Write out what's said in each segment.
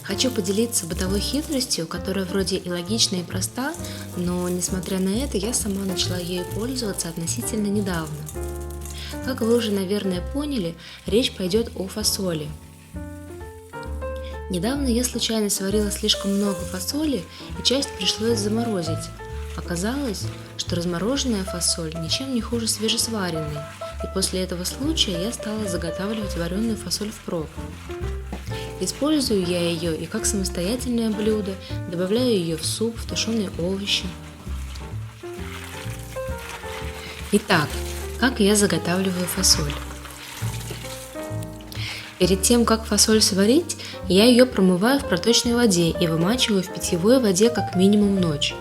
Хочу поделиться бытовой хитростью, которая вроде и логична, и проста, но несмотря на это, я сама начала ею пользоваться относительно недавно. Как вы уже, наверное, поняли, речь пойдет о фасоли. Недавно я случайно сварила слишком много фасоли, и часть пришлось заморозить. Оказалось, что размороженная фасоль ничем не хуже свежесваренной, и после этого случая я стала заготавливать вареную фасоль впрок. Использую я ее и как самостоятельное блюдо, добавляю ее в суп, в тушеные овощи. Итак, как я заготавливаю фасоль? Перед тем, как фасоль сварить, я ее промываю в проточной воде и вымачиваю в питьевой воде как минимум ночь.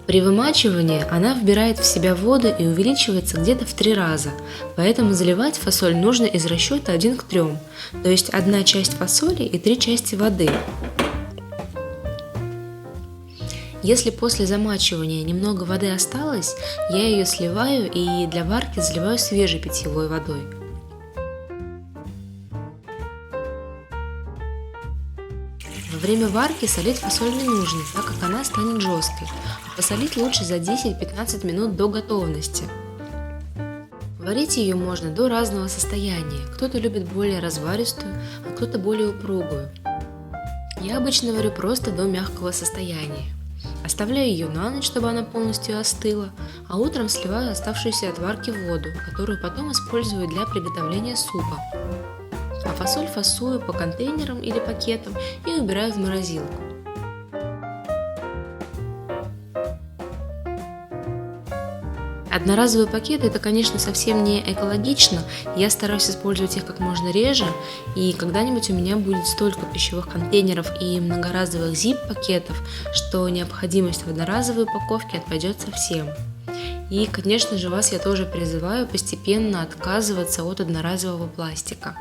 При вымачивании она вбирает в себя воду и увеличивается где-то в 3 раза, поэтому заливать фасоль нужно из расчета 1 к 3, то есть 1 часть фасоли и 3 части воды. Если после замачивания немного воды осталось, я ее сливаю и для варки заливаю свежей питьевой водой. Во время варки солить фасоль не нужно, так как она станет жесткой, а посолить лучше за 10-15 минут до готовности. Варить ее можно до разного состояния, кто-то любит более разваристую, а кто-то более упругую. Я обычно варю просто до мягкого состояния. Оставляю ее на ночь, чтобы она полностью остыла, а утром сливаю оставшуюся от варки воду, которую потом использую для приготовления супа. А фасоль фасую по контейнерам или пакетам и убираю в морозилку. Одноразовые пакеты — это, конечно, совсем не экологично, я стараюсь использовать их как можно реже, и когда-нибудь у меня будет столько пищевых контейнеров и многоразовых zip-пакетов, что необходимость в одноразовой упаковке отпадет совсем. И, конечно же, вас я тоже призываю постепенно отказываться от одноразового пластика.